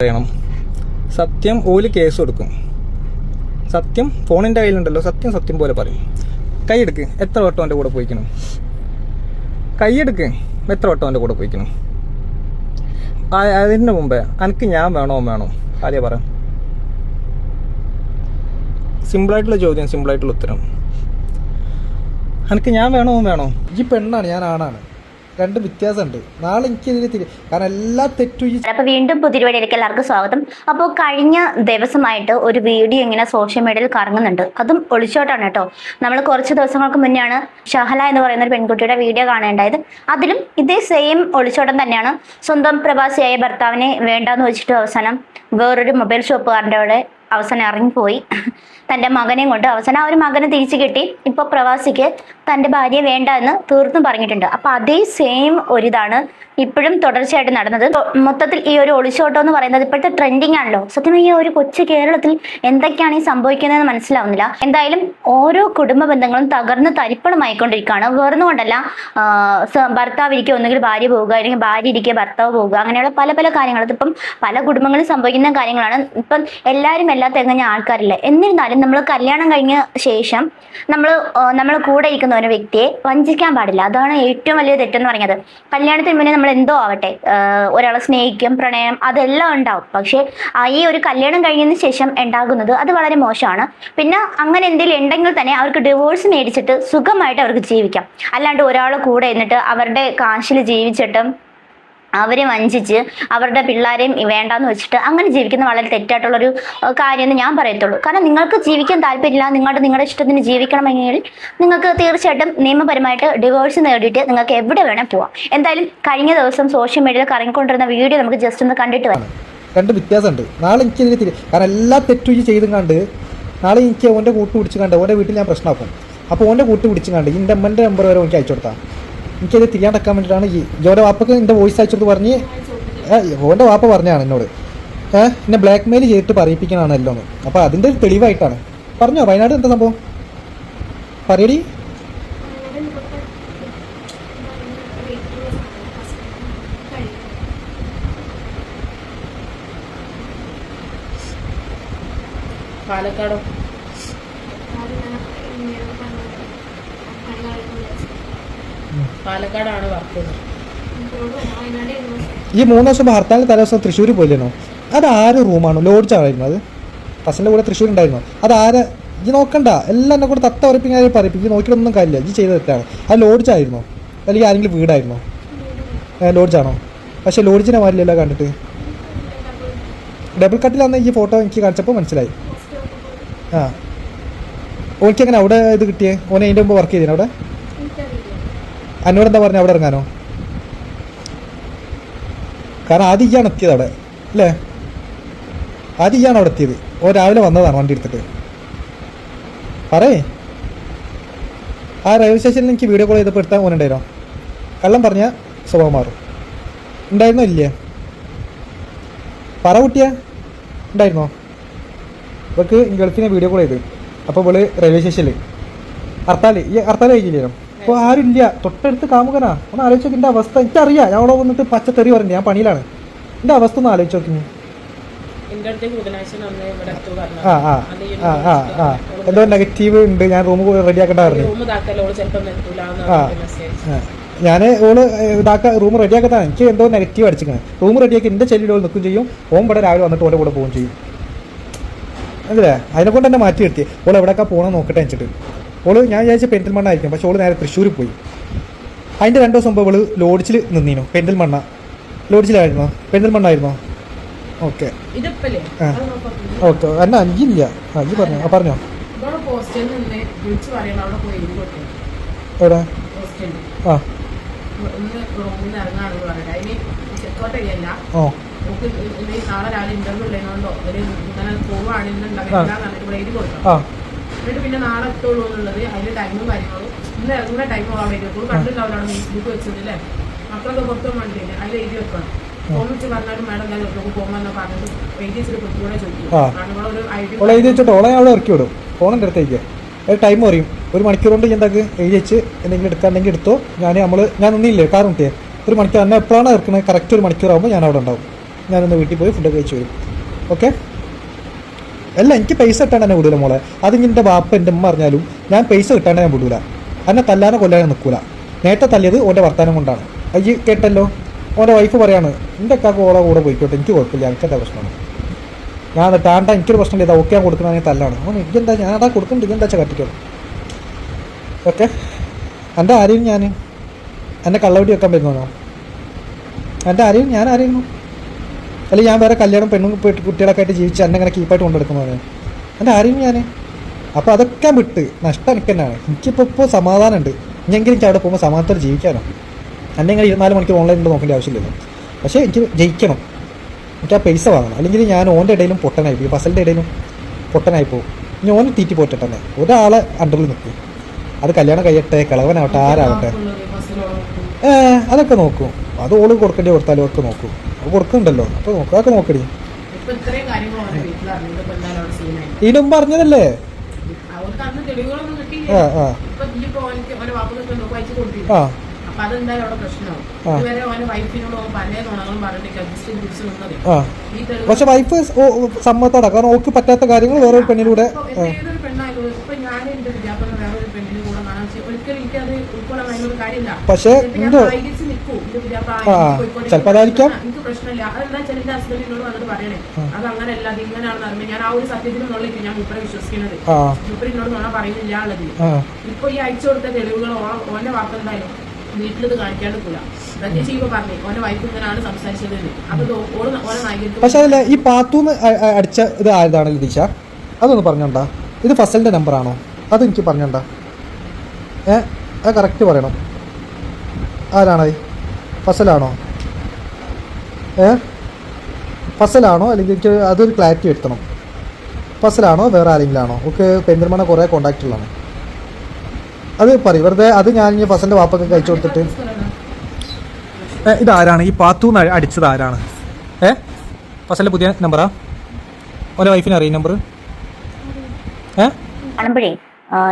പറയണം. സത്യം ഓല് കേസ് കൊടുക്കും. സത്യം ഫോണിൻ്റെ കയ്യിലുണ്ടല്ലോ, സത്യം സത്യം പോലെ പറയും. കൈയെടുക്ക്, എത്ര വട്ടം എൻ്റെ കൂടെ പോയിക്കണം? കൈയെടുക്ക്, എത്ര വട്ടം എൻ്റെ കൂടെ പോയിക്കണം? അതിന് മുമ്പേ എനിക്ക് ഞാൻ വേണോ ആദ്യം പറയാം. സിമ്പിളായിട്ടുള്ള ചോദ്യം, സിമ്പിളായിട്ടുള്ള ഉത്തരം. എനിക്ക് ഞാൻ വേണോ ഈ പെണ്ണാണ്, ഞാൻ ആണാണ്, രണ്ട് വ്യത്യാസമുണ്ട്. നാളെ എനിക്കെതിരെ കാരണം എല്ലാ തെറ്റും. അപ്പോൾ വീണ്ടും പുതിയ വീഡിയോയിലേക്ക് എല്ലാവർക്കും സ്വാഗതം. അപ്പോൾ കഴിഞ്ഞ ദിവസമായിട്ട് ഒരു വീഡിയോ ഇങ്ങനെ സോഷ്യൽ മീഡിയയിൽ കറങ്ങുന്നുണ്ട്. അതും ഒളിച്ചോട്ടാണ് കേട്ടോ. നമ്മൾ കുറച്ച് ദിവസങ്ങൾക്ക് മുന്നെയാണ് ഷഹല എന്ന് പറയുന്ന ഒരു പെൺകുട്ടിയുടെ വീഡിയോ കാണേണ്ടായത്. അതിലും ഇതേ സെയിം ഒളിച്ചോട്ടം തന്നെയാണ്. സ്വന്തം പ്രവാസിയായ ഭർത്താവിനെ വേണ്ടാന്ന് വെച്ചിട്ട് അവസാനം വേറൊരു മൊബൈൽ ഷോപ്പുകാരൻ്റെ അവിടെ അവസാനം ഇറങ്ങിപ്പോയി. തൻ്റെ മകനെയും കൊണ്ട് അവസാനം ആ ഒരു മകനെ തിരിച്ചു കിട്ടി. ഇപ്പോൾ പ്രവാസിക്ക് തൻ്റെ ഭാര്യയെ വേണ്ട എന്ന് തീർത്തും പറഞ്ഞിട്ടുണ്ട്. അപ്പോൾ അതേ സെയിം ഒരിതാണ് ഇപ്പോഴും തുടർച്ചയായിട്ട് നടന്നത്. മൊത്തത്തിൽ ഈ ഒരു ഒളിച്ചോട്ടം എന്ന് പറയുന്നത് ഇപ്പോഴത്തെ ട്രെൻഡിങ് ആണല്ലോ. സത്യം ഈ ഒരു കൊച്ചു കേരളത്തിൽ എന്തൊക്കെയാണ് ഈ സംഭവിക്കുന്നതെന്ന് മനസ്സിലാവുന്നില്ല. എന്തായാലും ഓരോ കുടുംബ ബന്ധങ്ങളും തകർന്ന് തരിപ്പണമായിക്കൊണ്ടിരിക്കുകയാണ്. വേറൊന്നും കൊണ്ടല്ല, ഭർത്താവ് ഇരിക്കുക ഒന്നുകിൽ ഭാര്യ പോവുക, അല്ലെങ്കിൽ ഭാര്യ ഇരിക്കുക ഭർത്താവ് പോവുക, അങ്ങനെയുള്ള പല പല കാര്യങ്ങൾ. ഇതിപ്പം പല കുടുംബങ്ങളിൽ സംഭവിക്കുന്ന കാര്യങ്ങളാണ്. ഇപ്പം എല്ലാവരും എല്ലാ തികഞ്ഞ ആൾക്കാരില്ല. എന്നിരുന്നാലും നമ്മൾ കല്യാണം കഴിഞ്ഞ ശേഷം നമ്മൾ കൂടെ ഇരിക്കുന്ന ഒരു വ്യക്തിയെ വഞ്ചിക്കാൻ പാടില്ല. അതാണ് ഏറ്റവും വലിയ തെറ്റെന്ന് പറഞ്ഞത്. കല്യാണത്തിന് മുന്നേ നമ്മൾ എന്തോ ആവട്ടെ, ഒരാളെ സ്നേഹിക്കും, പ്രണയം അതെല്ലാം ഉണ്ടാവും. പക്ഷേ ഈ ഒരു കല്യാണം കഴിഞ്ഞതിന് ശേഷം ഉണ്ടാകുന്നത് അത് വളരെ മോശമാണ്. പിന്നെ അങ്ങനെ എന്തെങ്കിലും ഉണ്ടെങ്കിൽ തന്നെ അവർക്ക് ഡിവോഴ്സ് മേടിച്ചിട്ട് സുഖമായിട്ട് അവർക്ക് ജീവിക്കാം. അല്ലാണ്ട് ഒരാളെ കൂടെ എന്നിട്ട് അവരുടെ കാശിൽ ജീവിച്ചിട്ടും അവരെ വഞ്ചിച്ച് അവരുടെ പിള്ളേരെയും വേണ്ടാന്ന് വെച്ചിട്ട് അങ്ങനെ ജീവിക്കുന്ന വളരെ തെറ്റായിട്ടുള്ളൊരു കാര്യമെന്ന് ഞാൻ പറയത്തുള്ളൂ. കാരണം നിങ്ങൾക്ക് ജീവിക്കാൻ താല്പര്യമില്ല, നിങ്ങളുടെ ഇഷ്ടത്തിന് ജീവിക്കണമെങ്കിൽ നിങ്ങൾക്ക് തീർച്ചയായിട്ടും നിയമപരമായിട്ട് ഡിവോഴ്സ് നേടിയിട്ട് നിങ്ങൾക്ക് എവിടെ വേണേൽ പോവാം. എന്തായാലും കഴിഞ്ഞ ദിവസം സോഷ്യൽ മീഡിയയിൽ കറങ്ങിക്കൊണ്ടിരുന്ന വീഡിയോ നമുക്ക് ജസ്റ്റ് ഒന്ന് കണ്ടിട്ട് വരാം. രണ്ട് വ്യത്യാസമുണ്ട്. നാളെ എനിക്കെതിരെ കാരണം എല്ലാ തെറ്റും ചെയ്തും കണ്ട് നാളെ എനിക്ക് ഓൻ്റെ കൂട്ട് പിടിച്ച് കണ്ട് ഓൻ്റെ വീട്ടിൽ ഞാൻ പ്രശ്നമാക്കും. അപ്പോൾ ഓൻ്റെ കൂട്ട് പിടിച്ച് കണ്ട് എൻ്റെ അമ്മൻ്റെ നമ്പർ വരെ എനിക്ക് അയച്ചു കൊടുത്താൽ എനിക്കത് തിരിയാണ്ടക്കാൻ വേണ്ടിയിട്ടാണ് ജോൻ്റെ വാപ്പക്ക് എൻ്റെ വോയിസ് അയച്ചെടുത്ത് പറഞ്ഞ് ഓൻ്റെ വാപ്പ പറഞ്ഞാണ് എന്നോട് എന്നെ ബ്ലാക്ക് മെയിൽ ചെയ്തിട്ട് പറയിപ്പിക്കണതാണ് എല്ലാം. അപ്പോൾ അതിൻ്റെ ഒരു തെളിവായിട്ടാണ്. പറഞ്ഞോ വയനാട് എന്താ സംഭവം പറയടി. പാലക്കാടോ പാലക്കാടാണ് വർക്ക്. ഈ 3 ദിവസം ഹർത്താലിന് തലേദിവസം തൃശ്ശൂർ പോയില്ലേനോ? അത് ആര് റൂമാണോ? ലോഡ്ജായിരുന്നു അത്. ബസ്സിൻ്റെ കൂടെ തൃശ്ശൂർ ഉണ്ടായിരുന്നു. അത് ആര്? ഈ നോക്കണ്ട, എല്ലാം എന്നെ കൂടെ തത്ത ഉറപ്പിക്കാൻ പറയിപ്പിക്കും. ഈ നോക്കിയിട്ടൊന്നും കാര്യമില്ല. ഈ ചെയ്ത തെറ്റാണ്. അത് ലോഡ്ജായിരുന്നോ അല്ലെങ്കിൽ ആരെങ്കിലും വീടായിരുന്നോ? ലോഡ്ജാണോ? പക്ഷേ ലോഡ്ജിനെ മാറില്ലല്ലോ കണ്ടിട്ട്. ഡബിൾ കട്ടിലാന്ന് ഈ ഫോട്ടോ എനിക്ക് കാണിച്ചപ്പോൾ മനസ്സിലായി. ഓനിക്കെങ്ങനെ അവിടെ ഇത് കിട്ടിയേ? ഓനെ അതിൻ്റെ മുമ്പ് വർക്ക് ചെയ്തേനെ അവിടെ? എന്നോട് എന്താ പറഞ്ഞത് അവിടെ ഇറങ്ങാനോ? കാരണം ആദ്യം ഇയാണ് എത്തിയത് അവിടെ അല്ലേ? ആദ്യം ഇയാണ് അവിടെ എത്തിയത്. ഓ രാവിലെ വന്നതാണ് വണ്ടി എടുത്തിട്ട്. പറയേ, ആ റെയിൽവേ സ്റ്റേഷനിൽ എനിക്ക് വീഡിയോ കോൾ ചെയ്തപ്പോൾ എടുത്താൽ ഓനുണ്ടായിരുന്നോ? കള്ളം പറഞ്ഞാൽ സ്വഭാവം മാറും. ഉണ്ടായിരുന്നോ ഇല്ലേ? പറ കുട്ടിയാ, ഉണ്ടായിരുന്നോ? ഇവർക്ക് ഗൾഫിനെ വീഡിയോ കോൾ ചെയ്ത് അപ്പോൾ ഇവള് റെയിൽവേ സ്റ്റേഷനിൽ ഹർത്താൽ കഴിഞ്ഞില്ലേനോ? അപ്പോൾ ആരുമില്ല, തൊട്ടടുത്ത് കാമുകനാ. ഒന്ന് ആലോചിച്ച് നോക്കി എൻ്റെ അവസ്ഥ. എനിക്കറിയാം, ഞാൻ അവിടെ വന്നിട്ട് പച്ചത്തെറി പറഞ്ഞു, ഞാൻ പണിയിലാണ്. എൻ്റെ അവസ്ഥ ഒന്ന് ആലോചിച്ച് നോക്കി. എന്തോ നെഗറ്റീവ് ഉണ്ട്, ഞാൻ റൂം റെഡിയാക്കേണ്ട പറഞ്ഞു. ഞാൻ ഓള് റൂം റെഡിയാക്കത്താണ്. എനിക്ക് എന്തോ നെഗറ്റീവ് അടിച്ചിരിക്കണം. റൂം റെഡിയാക്കി എൻ്റെ ചെല്ലിൽ ഓൾ നിൽക്കും ചെയ്യും. ഓൻ ഇവിടെ രാവിലെ വന്നിട്ട് ഓൻ്റെ കൂടെ പോവുകയും ചെയ്യും. അല്ലേ? അതിനെക്കൊണ്ട് എന്നെ മാറ്റി നിർത്തി. ഓൾ എവിടെയൊക്കെ പോകണം നോക്കട്ടെ വെച്ചിട്ട്. ഓള് ഞാൻ വിചാരിച്ച പെരിന്തൽമണ്ണ ആയിരിക്കും. പക്ഷെ ഓള് നേരെ തൃശ്ശൂർ പോയി. അതിൻ്റെ 2 ദിവസം മുമ്പ് ഓള് ലോഡ്ജിൽ നിന്നീനു. പെരിന്തൽമണ്ണ ലോഡ്ജിലായിരുന്നോ? പെരിന്തൽമണ്ണ ആയിരുന്നോ? Okay okay. എന്നാ അഞ്ചില്ല. അഞ്ച് പറഞ്ഞോ പറഞ്ഞോ. എവിടെ? എന്നിട്ട് പിന്നെ നാളെ എത്തുള്ളൂ എന്നുള്ളത് അതിന്റെ ടൈമും കാര്യങ്ങളും ഇന്ന് ഇറങ്ങുന്ന ടൈം ആവാൻ പറ്റും. കണ്ടിട്ടുണ്ടാവില്ലാണ് ഫേസ്ബുക്ക് വെച്ചതില്ലേ, മക്കളൊക്കെ പുറത്തും വേണ്ടിയില്ല, അതിൽ എഴുതി വെക്കണം. ഫോൺ വെച്ച് പറഞ്ഞാലും മേഡം ഞാൻ ഒറ്റക്ക് പോകുമെന്ന് പറഞ്ഞിട്ട് എഴുതി വെച്ചിട്ട് കുട്ടികളെ ചോദിക്കും. ഒരു ഐഡിയ എഴുതി വെച്ചിട്ട് ഓളെ അവിടെ ഇറക്കി വിടും. ഫോണിൻ്റെ അടുത്തേക്ക് ടൈം പറയും. 1 മണിക്കൂർ കൊണ്ട് എന്താക്ക് എഴുതി വെച്ച് എന്തെങ്കിലും എടുക്കാണ്ടെങ്കിൽ എടുത്തോ. ഞാൻ നിന്നില്ലേ കാർ മുട്ടിയേ 1 മണിക്കൂർ എന്നെ എപ്പോഴാണ് ഇറക്കുന്നത് കറക്റ്റ് 1 മണിക്കൂർ ആകുമ്പോൾ ഞാൻ അവിടെ ഉണ്ടാവും. ഞാനൊന്ന് വീട്ടിൽ പോയി ഫുഡ് കഴിച്ച് വരും. ഓക്കെ? അല്ല, എനിക്ക് പൈസ കിട്ടാണ്ട് തന്നെ വിടൂല മോളെ. അത് എൻ്റെ ബാപ്പ എൻ്റെ ഉമ്മ പറഞ്ഞാലും ഞാൻ പൈസ കിട്ടാണ്ട് ഞാൻ വിടൂല. എന്നെ തല്ലാനോ കൊല്ലാനോ നിൽക്കൂല. നേരത്തെ തല്ലിയത് ഓൻ്റെ വർത്താനം കൊണ്ടാണ്. അയ്യ കേട്ടല്ലോ, ഓൻ്റെ വൈഫ് പറയാണ് എൻ്റെ അക്കാക്ക് ഓളെ കൂടെ പോയിക്കോട്ടെ, എനിക്ക് കുഴപ്പമില്ല, എനിക്കെന്താ പ്രശ്നമാണ്. ഞാൻ ടാണ്ട എനിക്കൊരു പ്രശ്നമില്ല, ഇതാ ഓക്കെ ഞാൻ കൊടുക്കണമെങ്കിൽ തല്ലാണ്. ഓൻ ഇതെന്താ ഞാനതാ കൊടുക്കുന്നുണ്ട്, ഇതെന്താ വെച്ചാൽ കട്ടിക്കണം. ഓക്കെ? എൻ്റെ ആരെയും ഞാൻ എന്നെ കള്ളവടി വെക്കാൻ പറ്റുന്നോ? എൻ്റെ ആരെയും ഞാൻ ആരെയും അല്ലെങ്കിൽ ഞാൻ വേറെ കല്യാണം പെണ്ണും കുട്ടികളൊക്കെ ആയിട്ട് ജീവിച്ച് എന്നെ ഇങ്ങനെ കീപ്പായിട്ട് കൊണ്ടെടുക്കുന്നതാണ്. എൻ്റെ ആരെയും ഞാൻ അപ്പോൾ അതൊക്കെ വിട്ട് നഷ്ടം എനിക്ക് തന്നെയാണ്. എനിക്കിപ്പോൾ സമാധാനമുണ്ട്. ഇനിയെങ്കിലും എനിക്ക് അവിടെ പോകുമ്പോൾ സമാധാനത്തോടെ ജീവിക്കാനോ. എന്നെ ഇങ്ങനെ 24 മണിക്കൂർ ഓൺലൈനിൽ നോക്കേണ്ട ആവശ്യമില്ലല്ലോ. പക്ഷേ എനിക്ക് ജയിക്കണം, എനിക്ക് ആ പൈസ വാങ്ങണം. അല്ലെങ്കിൽ ഞാൻ ഓൻ്റെ ഇടയിലും പൊട്ടനായി പോകും, ഫസലിൻ്റെ ഇടയിലും പൊട്ടനായി പോകും. ഇനി ഓന് തീറ്റി പോറ്റിട്ട് തന്നെ ഒരാളെ അണ്ടറിൽ നിൽക്കും. അത് കല്യാണം കഴിയട്ടെ, കിളവനാവട്ടെ, ആരാവട്ടെ, അതൊക്കെ നോക്കും. അത് ഓള് കൊടുക്കേണ്ടി കൊടുത്താലും ഒക്കെ നോക്കും. അത് കൊടുക്കുന്നുണ്ടല്ലോ, അപ്പോൾ നോക്കും, അതൊക്കെ നോക്കടി. ഇതിനും പറഞ്ഞതല്ലേ. ആ പക്ഷെ വൈഫ് സമ്മതോടാ, കാരണം ഓക്ക് പറ്റാത്ത കാര്യങ്ങൾ വേറൊരു പെണ്ണിലൂടെ പക്ഷെ ചിലപ്പോ അതായിരിക്കാം. ഇപ്പൊ ഈ അയച്ചു കൊടുത്ത തെളിവുകൾ ഓന്റെ വാർത്തണ്ടായാലും വീട്ടിലത് കാണിക്കാണ്ട് പോല. പക്ഷെ അതല്ല, ഈ പാത്തൂന്ന് അടിച്ച ഇത് ആയതാണല്ലോ ദിശ, അതൊന്ന് പറഞ്ഞോണ്ടാ. ഇത് ഫസലിന്റെ നമ്പറാണോ? അതെനിക്ക് പറഞ്ഞോണ്ടാ. അത് കറക്റ്റ് പറയണം. ആരാണത്? ഫസലാണോ? ഫസലാണോ? അല്ലെങ്കിൽ എനിക്ക് അതൊരു ക്ലാരിറ്റി വരുത്തണം. ഫസലാണോ വേറെ ആരെങ്കിലും ആണോ? ഒക്കെ പെരിന്തൽമണ്ണ കുറേ കോൺടാക്റ്റുകളാണ്. അത് പറയും വെറുതെ. അത് ഞാൻ ഇനി ഫസലിൻ്റെ വാപ്പൊക്കെ കഴിച്ചു കൊടുത്തിട്ട് ഇതാരാണ് ഈ പാത്തൂന്ന് അടിച്ചത്? ആരാണ്? ഫസലിൻ്റെ പുതിയ നമ്പറാ? ഓരോ വൈഫിന് അറിയും നമ്പർ?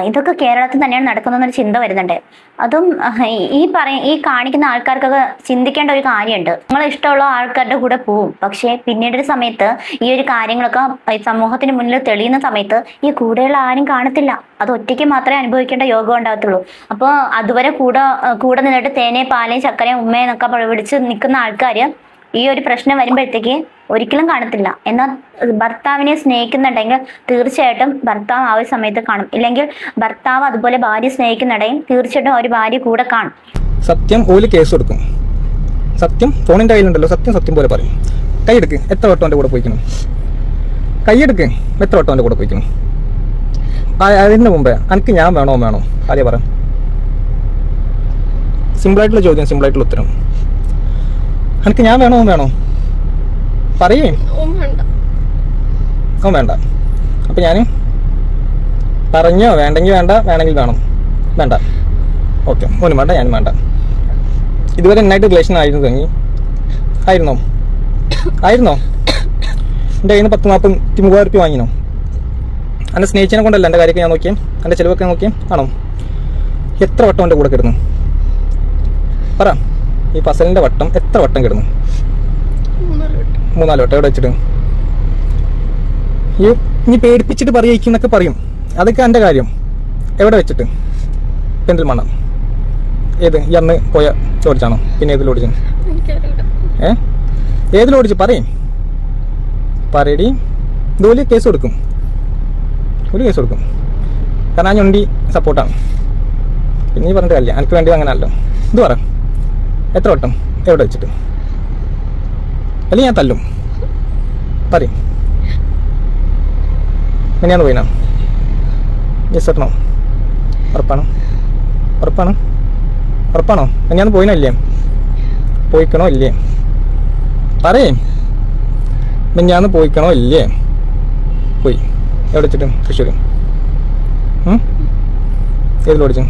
ഇതൊക്കെ കേരളത്തിൽ തന്നെയാണ് നടക്കുന്നതെന്നൊരു ചിന്ത വരുന്നുണ്ട്. അതും ഈ കാണിക്കുന്ന ആൾക്കാർക്കൊക്കെ ചിന്തിക്കേണ്ട ഒരു കാര്യമുണ്ട്. നിങ്ങൾ ഇഷ്ടമുള്ള ആൾക്കാരുടെ കൂടെ പോവും, പക്ഷേ പിന്നീടൊരു സമയത്ത് ഈ ഒരു കാര്യങ്ങളൊക്കെ സമൂഹത്തിന് മുന്നിൽ തെളിയുന്ന സമയത്ത് ഈ കൂടെയുള്ള ആരും കാണത്തില്ല. അത് ഒറ്റയ്ക്ക് മാത്രമേ അനുഭവിക്കേണ്ട യോഗം ഉണ്ടാകത്തുള്ളൂ. അപ്പോൾ അതുവരെ കൂടെ നിന്നിട്ട് തേനയും പാലയും ചക്കരയും ഉമ്മയെന്നൊക്കെ പിടിച്ച് നിൽക്കുന്ന ആൾക്കാർ ഈ ഒരു പ്രശ്നം വരുമ്പോഴത്തേക്ക് ഒരിക്കലും കാണത്തില്ല. എന്നാൽ ഭർത്താവിനെ സ്നേഹിക്കുന്നുണ്ടെങ്കിൽ തീർച്ചയായിട്ടും ഭർത്താവ് ആ ഒരു സമയത്ത് കാണും. ഇല്ലെങ്കിൽ ഭർത്താവ് അതുപോലെ ഭാര്യ സ്നേഹിക്കുന്നുണ്ടെങ്കിൽ തീർച്ചയായിട്ടും ഒരു ഭാര്യ കൂടെ കാണും. സത്യം ഓല് കേസ് കൊടുക്കും. സത്യം ഫോണിൻ്റെ കയ്യിലുണ്ടല്ലോ, സത്യം പോലെ പറയും. കൈയെടുക്ക്, എത്ര വട്ടം എൻ്റെ കൂടെ പോയിക്കണം? കൈയെടുക്ക്, എത്ര വട്ടം എൻ്റെ കൂടെ പോയിക്കണം? അതിന് മുമ്പേ എനിക്ക് ഞാൻ വേണോ ആദ്യം പറയാം. സിമ്പിളായിട്ടുള്ള ചോദ്യം, സിമ്പിളായിട്ടുള്ള ഉത്തരം. എനിക്ക് ഞാൻ വേണോ പറയേ. ഓ വേണ്ട. അപ്പം ഞാൻ പറഞ്ഞോ വേണ്ടെങ്കിൽ വേണ്ട, വേണമെങ്കിൽ വേണ്ട. ഓക്കെ, ഓനും വേണ്ട, ഞാനും വേണ്ട. ഇതുവരെ എന്നായിട്ട് റിലേഷൻ ആയിരുന്നോ? എൻ്റെ കയ്യിൽ നിന്ന് 10-30 രൂപ വാങ്ങിനോ? എന്നെ സ്നേഹിച്ചതിനെ കൊണ്ടല്ല എൻ്റെ കാര്യമൊക്കെ ഞാൻ നോക്കിയേ, എൻ്റെ ചിലവൊക്കെ നോക്കിയേ ആണോ? എത്ര വട്ടം എൻ്റെ കൂടെ കിടന്നു പറ. ഈ ഫസലിൻ്റെ വട്ടം എത്ര വട്ടം കിടന്നു? 3-4 വട്ടം. എവിടെ വെച്ചിട്ട്? ഇനി പേടിപ്പിച്ചിട്ട് പറയിക്കുന്നൊക്കെ പറയും. അതൊക്കെ എൻ്റെ കാര്യം. എവിടെ വെച്ചിട്ട്? പെരിന്തൽമണ്ണ. ഏത്? ഈ അന്ന് പോയ ചോദിച്ചാണോ? പിന്നെ ഏതിലോടിച്ചു? ഏതിലോടിച്ചു പറയടി. ഇതുപോലെ കേസ് കൊടുക്കും. കാരണം ഞാൻ ഞൊണ്ടി സപ്പോർട്ടാണ്. പിന്നെ ഈ പറഞ്ഞിട്ട് കാര്യമില്ല, എനിക്ക് വേണ്ടി അങ്ങനെയല്ലോ. ഇത് പറ, എത്ര വട്ടം എവിടെ വെച്ചിട്ട്? അല്ലെങ്കിൽ ഞാൻ തല്ലും. പറയും. എങ്ങനെയാന്ന് പോയിനാ? യെസ് പറഞ്ഞോ? ഉറപ്പാണോ? എങ്ങനെയാന്ന് പോയിനോ ഇല്ലേ? പോയിക്കണോ ഇല്ലേ? പറയേ. ഞാന്ന് പോയിക്കണോ ഇല്ലേ? പോയി. എവിടെ വെച്ചിട്ട്? തൃശ്ശൂർ. ഏതിലോടിച്ചു?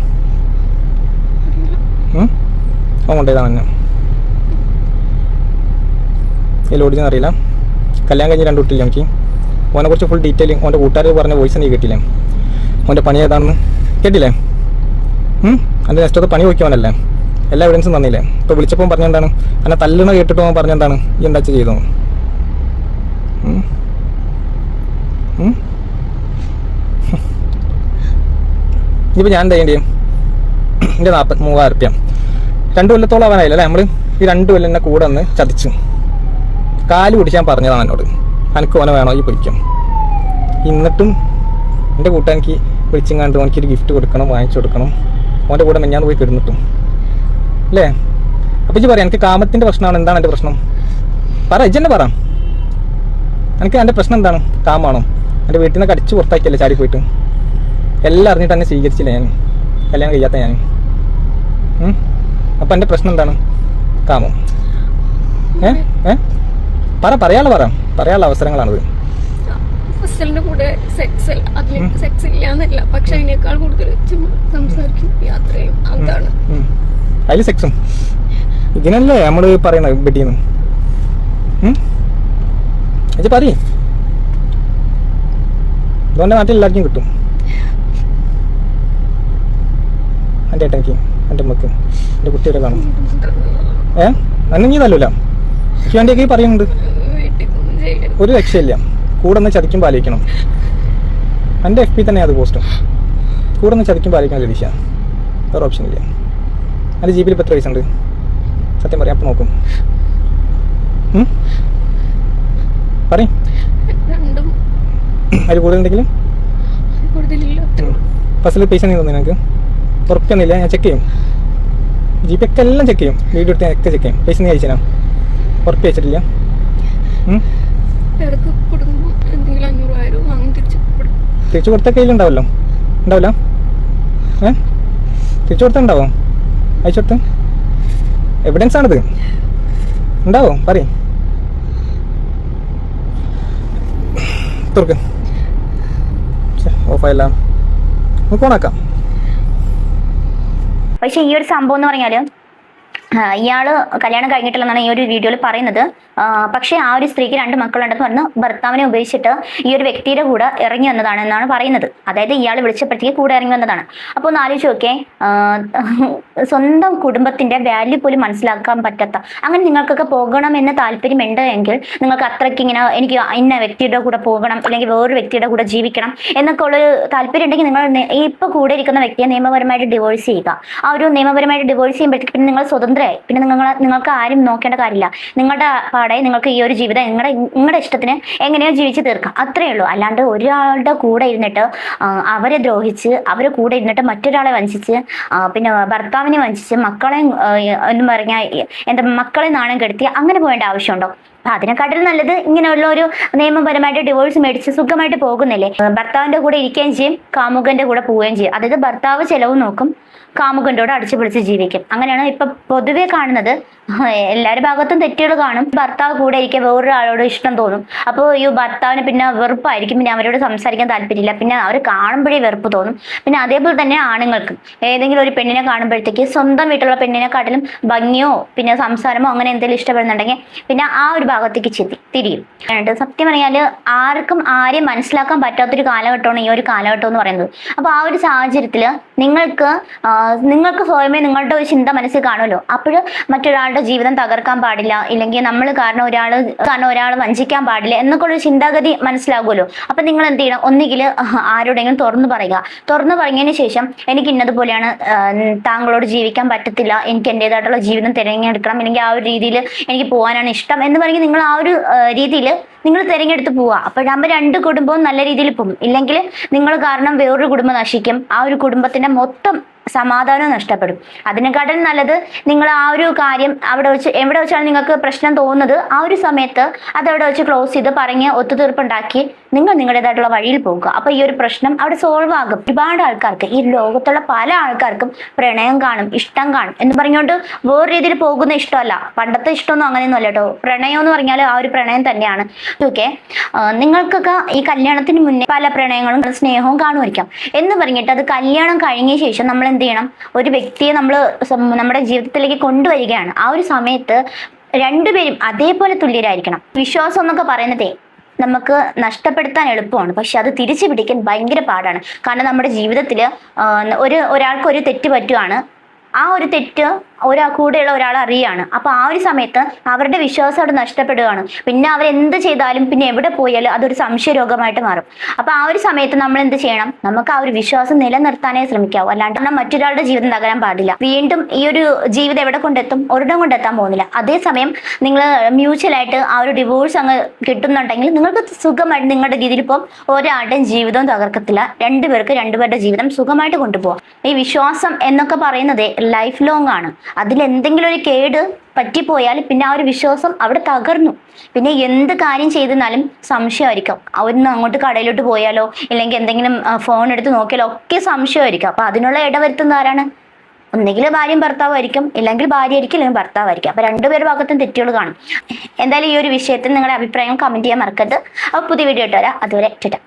കൊണ്ടേതാണ് എന്നെ. ഇതിലോടിച്ചെന്ന് അറിയില്ല. കല്യാണം കഴിഞ്ഞ് 2 കുട്ടിയില്ല എനിക്ക്. ഓനെ കുറിച്ച് ഫുൾ ഡീറ്റെയിൽ ഓൻ്റെ കൂട്ടുകാർ പറഞ്ഞ വോയിസ് നീ കേട്ടില്ലേ? ഓൻ്റെ പണി ഏതാണെന്ന് കേട്ടില്ലേ? എൻ്റെ നെക്സ്റ്റ് പണി നോക്കിയവനല്ലേ? എല്ലാ എവിഡൻസും തന്നില്ലേ? ഇപ്പോൾ വിളിച്ചപ്പോൾ പറഞ്ഞെന്താണ്? എന്നെ തല്ലുന്ന കേട്ടിട്ട് അവൻ പറഞ്ഞെന്താണ്? ഈ എന്താ ചെയ്തോ? ഇനിയിപ്പോൾ ഞാൻ എന്താ ചെയ്യേണ്ടി എൻ്റെ 43,000 റുപ്യ 2 കൊല്ലത്തോളം ആവാനായില്ല അല്ലേ നമ്മൾ ഈ 2 കൊല്ലം എന്നെ കൂടെ ഒന്ന് ചതിച്ചു കാല് പിടിച്ചാൻ പറഞ്ഞതാണ് എന്നോട് എനിക്ക് ഓനെ വേണോ ഈ പിടിക്കും എന്നിട്ടും എൻ്റെ കൂട്ടാനിക്ക് വിളിച്ചെങ്ങാണ്ട് ഓനിക്കൊരു ഗിഫ്റ്റ് കൊടുക്കണം വാങ്ങിച്ചു കൊടുക്കണം ഓൻ്റെ കൂടെ ഞാൻ പോയി കിടന്നിട്ടും അല്ലേ അപ്പം ഇജ്ജ് പറയാം എനിക്ക് കാമത്തിൻ്റെ പ്രശ്നമാണ് എന്താണ് എൻ്റെ പ്രശ്നം പറ ഇജ്ജെന്നെ പറ എനിക്ക് എൻ്റെ പ്രശ്നം എന്താണ് കാമാണോ എൻ്റെ വീട്ടിൽ നിന്ന് കടിച്ച് പുറത്താക്കിയല്ലേ ചാടി പോയിട്ട് എല്ലാം അറിഞ്ഞിട്ട് എന്നെ സ്വീകരിച്ചില്ല ഞാൻ കല്യാണം കഴിയാത്ത ഞാൻ അപ്പം എൻ്റെ പ്രശ്നം എന്താണ് കാമം പറയാനുള്ള അവസരങ്ങളാണിത് ഫസലിന്റെ കൂടെ സെക്സ് ഇല്ല എന്നല്ല പക്ഷെ അതിനേക്കാൾ കൂടുതൽ സംസാരിക്കും യാത്രയും അതാണ് അതിൽ സെക്സും ഇതിനല്ലേ നമ്മള് പറയണ ബെഡിന്ന് ഇത് പറ ഇതുകൊണ്ട് നാട്ടിൽ എല്ലാവർക്കും കിട്ടും എൻ്റെ ഏട്ടനിക്ക് എൻ്റെ അമ്മക്ക് എൻ്റെ കുട്ടിയുടെ കാണും അന്ന് നീ തല്ലൂല എനിക്ക് വേണ്ടിയൊക്കെ പറയുന്നുണ്ട് ഒരു രക്ഷയില്ല കൂടെ ഒന്ന് ചതിക്കുമ്പോൾ ആലോചിക്കണം എൻ്റെ FB തന്നെ അത് പോസ്റ്റും കൂടെ ഒന്ന് ചതിക്കുമ്പോൾ ആലോചിക്കണം ലതീഷ വേറെ ഓപ്ഷൻ ഇല്ല എൻ്റെ GB ഇപ്പോൾ എത്ര പൈസ ഉണ്ട് സത്യം പറയാം അപ്പം നോക്കും പറയും അതിൽ കൂടുതലുണ്ടെങ്കിലും ഫസ്റ്റിൽ പൈസ നീ തന്നെ എനിക്ക് ഉറപ്പൊന്നുമില്ല ഞാൻ ചെക്ക് ചെയ്യും GB ഒക്കെ എല്ലാം ചെക്ക് ചെയ്യും വീഡിയോ എടുത്ത് ഒക്കെ ചെക്ക് ചെയ്യും പൈസ നീ അയച്ചാ ഉറപ്പ് വെച്ചിട്ടില്ല തിരിച്ചു കൊടുത്ത കയ്യിലുണ്ടാവല്ലോ ഉണ്ടാവില്ല തിരിച്ചു കൊടുത്ത ഉണ്ടാവോ അയച്ചു കൊടുത്ത് എവിഡൻസ് ആണിത് ഉണ്ടാവോ പറയും തുറക്ക് ഓഫായില്ല നമുക്ക് ഓണാക്കാം പക്ഷെ ഈ ഒരു സംഭവം എന്ന് പറഞ്ഞാല് ഇയാള് കല്യാണം കഴിഞ്ഞിട്ടില്ലെന്നാണ് ഈ ഒരു വീഡിയോയിൽ പറയുന്നത്. പക്ഷേ ആ ഒരു സ്ത്രീക്ക് 2 മക്കളുണ്ടെന്ന് പറഞ്ഞ് ഭർത്താവിനെ ഉപേക്ഷിച്ചിട്ട് ഈ ഒരു വ്യക്തിയുടെ കൂടെ ഇറങ്ങി വന്നതാണ് എന്നാണ് പറയുന്നത്. അതായത് ഇയാൾ വിളിച്ചപ്പോഴത്തേക്ക് കൂടെ ഇറങ്ങി വന്നതാണ്. അപ്പോൾ ഒന്ന് ആലോചിച്ച് നോക്കേ, സ്വന്തം കുടുംബത്തിന്റെ വാല്യൂ പോലും മനസ്സിലാക്കാൻ പറ്റാത്ത, അങ്ങനെ നിങ്ങൾക്കൊക്കെ പോകണമെന്ന് താല്പര്യമുണ്ട് എങ്കിൽ നിങ്ങൾക്ക് അത്രയ്ക്ക് ഇങ്ങനെ എനിക്ക് ഇന്ന വ്യക്തിയുടെ കൂടെ പോകണം അല്ലെങ്കിൽ വേറൊരു വ്യക്തിയുടെ കൂടെ ജീവിക്കണം എന്നൊക്കെ ഉള്ളൊരു താല്പര്യം ഉണ്ടെങ്കിൽ നിങ്ങൾ ഇപ്പൊ കൂടെ ഇരിക്കുന്ന വ്യക്തിയെ നിയമപരമായിട്ട് ഡിവോഴ്സ് ചെയ്യുക. ആ ഒരു നിയമപരമായിട്ട് ഡിവോഴ്സ് ചെയ്യുമ്പോഴത്തേക്ക് പിന്നെ നിങ്ങൾ സ്വതന്ത്രമായി, പിന്നെ നിങ്ങൾക്ക് ആരും നോക്കേണ്ട കാര്യമില്ല. നിങ്ങളുടെ നിങ്ങൾക്ക് ഈ ഒരു ജീവിതം നിങ്ങളുടെ ഇഷ്ടത്തിന് എങ്ങനെയോ ജീവിച്ച് തീർക്കാം, അത്രയേ ഉള്ളൂ. അല്ലാണ്ട് ഒരാളുടെ കൂടെ ഇരുന്നിട്ട് അവരെ ദ്രോഹിച്ച് അവരെ കൂടെ ഇരുന്നിട്ട് മറ്റൊരാളെ വഞ്ചിച്ച് പിന്നെ ഭർത്താവിനെ വഞ്ചിച്ച് മക്കളെ എന്ന് പറഞ്ഞാൽ മക്കളെ നാണം കെടുത്തി അങ്ങനെ പോകേണ്ട ആവശ്യമുണ്ടോ? അപ്പൊ അതിനെക്കാട്ടിൽ നല്ലത് ഇങ്ങനെയുള്ള ഒരു നിയമപരമായിട്ട് ഡിവോഴ്സ് മേടിച്ച് സുഖമായിട്ട് പോകുന്നില്ലേ. ഭർത്താവിന്റെ കൂടെ ഇരിക്കുകയും ചെയ്യും, കാമുകന്റെ കൂടെ പോവുകയും ചെയ്യും. അതായത് ഭർത്താവ് ചെലവ് നോക്കും, കാമുകൻ്റോട് അടിച്ചു പിടിച്ച് ജീവിക്കും. അങ്ങനെയാണ് ഇപ്പൊ പൊതുവെ കാണുന്നത്. എല്ലാവരുടെ ഭാഗത്തും തെറ്റുകൾ കാണും. ഭർത്താവ് കൂടെ ഇരിക്കുക വേറൊരാളോട് ഇഷ്ടം തോന്നും. അപ്പോൾ ഈ ഭർത്താവിന് പിന്നെ വെറുപ്പായിരിക്കും, പിന്നെ അവരോട് സംസാരിക്കാൻ താല്പര്യമില്ല, പിന്നെ അവർ കാണുമ്പോഴേ വെറുപ്പ് തോന്നും. പിന്നെ അതേപോലെ തന്നെ ആണുങ്ങൾക്കും ഏതെങ്കിലും ഒരു പെണ്ണിനെ കാണുമ്പോഴത്തേക്ക് സ്വന്തം വീട്ടിലുള്ള പെണ്ണിനെക്കാട്ടിലും ഭംഗിയോ പിന്നെ സംസാരമോ അങ്ങനെ എന്തെങ്കിലും ഇഷ്ടപ്പെടുന്നുണ്ടെങ്കിൽ പിന്നെ ആ ഒരു ഭാഗത്തേക്ക് തിരിയും. സത്യം പറഞ്ഞാല് ആർക്കും ആരെയും മനസ്സിലാക്കാൻ പറ്റാത്തൊരു കാലഘട്ടമാണ് ഈ ഒരു കാലഘട്ടം എന്ന് പറയുന്നത്. അപ്പോൾ ആ ഒരു സാഹചര്യത്തിൽ നിങ്ങൾക്ക് സ്വയമേ നിങ്ങളുടെ ഒരു ചിന്ത മനസ്സിൽ കാണുമല്ലോ. അപ്പോൾ മറ്റൊരാളുടെ ജീവിതം തകർക്കാൻ പാടില്ല, ഇല്ലെങ്കിൽ നമ്മൾ കാരണം ഒരാൾ വഞ്ചിക്കാൻ പാടില്ല എന്നൊക്കെ ഒരു ചിന്താഗതി മനസ്സിലാകുമല്ലോ. അപ്പൊ നിങ്ങൾ എന്ത് ചെയ്യണം, ഒന്നുകിൽ ആരോടെങ്കിലും തുറന്നു പറയുക. തുറന്നു പറഞ്ഞതിന് ശേഷം എനിക്ക് ഇന്നതുപോലെയാണ്, താങ്കളോട് ജീവിക്കാൻ പറ്റത്തില്ല, എനിക്ക് എൻ്റെതായിട്ടുള്ള ജീവിതം തിരഞ്ഞെടുക്കണം, അല്ലെങ്കിൽ ആ ഒരു രീതിയിൽ എനിക്ക് പോകാനാണ് ഇഷ്ടം എന്ന് പറഞ്ഞ് നിങ്ങൾ ആ ഒരു രീതിയിൽ നിങ്ങൾ തിരഞ്ഞെടുത്ത് പോവുക. അപ്പോഴാകുമ്പോൾ 2 കുടുംബവും നല്ല രീതിയിൽ പോകും. ഇല്ലെങ്കിൽ നിങ്ങൾ കാരണം വേറൊരു കുടുംബം നശിക്കും, ആ ഒരു കുടുംബത്തിന്റെ മൊത്തം സമാധാനം നഷ്ടപ്പെടും. അതിനെക്കാട്ടും നല്ലത് നിങ്ങൾ ആ ഒരു കാര്യം എവിടെ വെച്ചാണ് നിങ്ങൾക്ക് പ്രശ്നം തോന്നുന്നത് ആ ഒരു സമയത്ത് അതവിടെ വെച്ച് ക്ലോസ് ചെയ്ത് പറഞ്ഞ് ഒത്തുതീർപ്പുണ്ടാക്കി നിങ്ങൾ നിങ്ങളുടേതായിട്ടുള്ള വഴിയിൽ പോകുക. അപ്പൊ ഈ ഒരു പ്രശ്നം അവിടെ സോൾവ് ആകും. ഒരുപാട് ആൾക്കാർക്ക്, ഈ ലോകത്തുള്ള പല ആൾക്കാർക്കും പ്രണയം കാണും, ഇഷ്ടം കാണും എന്ന് പറഞ്ഞുകൊണ്ട് വേറെ രീതിയിൽ പോകുന്ന ഇഷ്ടമല്ല. പണ്ടത്തെ ഇഷ്ടമൊന്നും അങ്ങനെയൊന്നും അല്ല കേട്ടോ. പ്രണയം എന്ന് പറഞ്ഞാൽ ആ ഒരു പ്രണയം തന്നെയാണ്. ഓക്കെ, നിങ്ങൾക്കൊക്കെ ഈ കല്യാണത്തിന് മുന്നേ പല പ്രണയങ്ങളും സ്നേഹവും കാണുമായിരിക്കാം എന്ന് പറഞ്ഞിട്ട് അത് കല്യാണം കഴിഞ്ഞ ശേഷം നമ്മൾ എന്ത് ചെയ്യണം, ഒരു വ്യക്തിയെ നമ്മുടെ ജീവിതത്തിലേക്ക് കൊണ്ടുവരികയാണ്. ആ ഒരു സമയത്ത് 2 പേരും അതേപോലെ തുല്യരായിരിക്കണം. വിശ്വാസം എന്നൊക്കെ പറയുന്നതേ നമുക്ക് നഷ്ടപ്പെടുത്താൻ എളുപ്പമാണ്, പക്ഷെ അത് തിരിച്ചു പിടിക്കാൻ ഭയങ്കര പാടാണ്. കാരണം നമ്മുടെ ജീവിതത്തിൽ ഒരാൾക്ക് ഒരു തെറ്റ് പറ്റുകയാണ്. ആ ഒരു തെറ്റ് കൂടെയുള്ള ഒരാൾ അറിയാണ്. അപ്പൊ ആ ഒരു സമയത്ത് അവരുടെ വിശ്വാസം അവിടെ നഷ്ടപ്പെടുകയാണ്. പിന്നെ അവരെന്ത് ചെയ്താലും പിന്നെ എവിടെ പോയാലും അതൊരു സംശയ രോഗമായിട്ട് മാറും. അപ്പൊ ആ ഒരു സമയത്ത് നമ്മൾ എന്ത് ചെയ്യണം? നമുക്ക് ആ ഒരു വിശ്വാസം നിലനിർത്താനേ ശ്രമിക്കാവൂ. അല്ലാണ്ട് മറ്റൊരാളുടെ ജീവിതം തകരാൻ പാടില്ല. വീണ്ടും ഈ ഒരു ജീവിതം എവിടെ കൊണ്ടെത്തും? ഒരിടം കൊണ്ടെത്താൻ പോകുന്നില്ല. അതേസമയം നിങ്ങൾ മ്യൂച്വലായിട്ട് ആ ഒരു ഡിവോഴ്സ് അങ്ങ് കിട്ടുന്നുണ്ടെങ്കിൽ നിങ്ങൾക്ക് സുഖമായിട്ട് നിങ്ങളുടെ രീതിയിൽ ഇപ്പം ഒരാളുടെയും ജീവിതവും തകർക്കത്തില്ല. രണ്ടുപേരുടെ ജീവിതം സുഖമായിട്ട് കൊണ്ടുപോകാം. ഈ വിശ്വാസം എന്നൊക്കെ പറയുന്നത് ലൈഫ് ലോങ് ആണ്. അതിലെന്തെങ്കിലും ഒരു കേട് പറ്റിപ്പോയാൽ പിന്നെ ആ ഒരു വിശ്വാസം അവിടെ തകർന്നു. പിന്നെ എന്ത് കാര്യം ചെയ്തെന്നാലും സംശയമായിരിക്കും. അവരൊന്ന് അങ്ങോട്ട് കടയിലോട്ട് പോയാലോ ഇല്ലെങ്കിൽ എന്തെങ്കിലും ഫോൺ എടുത്ത് നോക്കിയാലോ ഒക്കെ സംശയമായിരിക്കും. അപ്പൊ അതിനുള്ള ഇടവരുത്തുന്ന ആരാണ്? ഒന്നുകിൽ ഭാര്യയും ഭർത്താവായിരിക്കും, ഇല്ലെങ്കിൽ ഭാര്യ ആയിരിക്കും, അല്ലെങ്കിൽ ഭർത്താവായിരിക്കും. അപ്പൊ രണ്ടുപേരുടെ ഭാഗത്തും തെറ്റുകൾ കാണും. എന്തായാലും ഈ ഒരു വിഷയത്തിൽ നിങ്ങളുടെ അഭിപ്രായം കമന്റ് ചെയ്യാൻ മറക്കരുത്. അപ്പൊ പുതിയ വീഡിയോ ഇട്ട് വരാം. അതുവരെ ടാറ്റാ.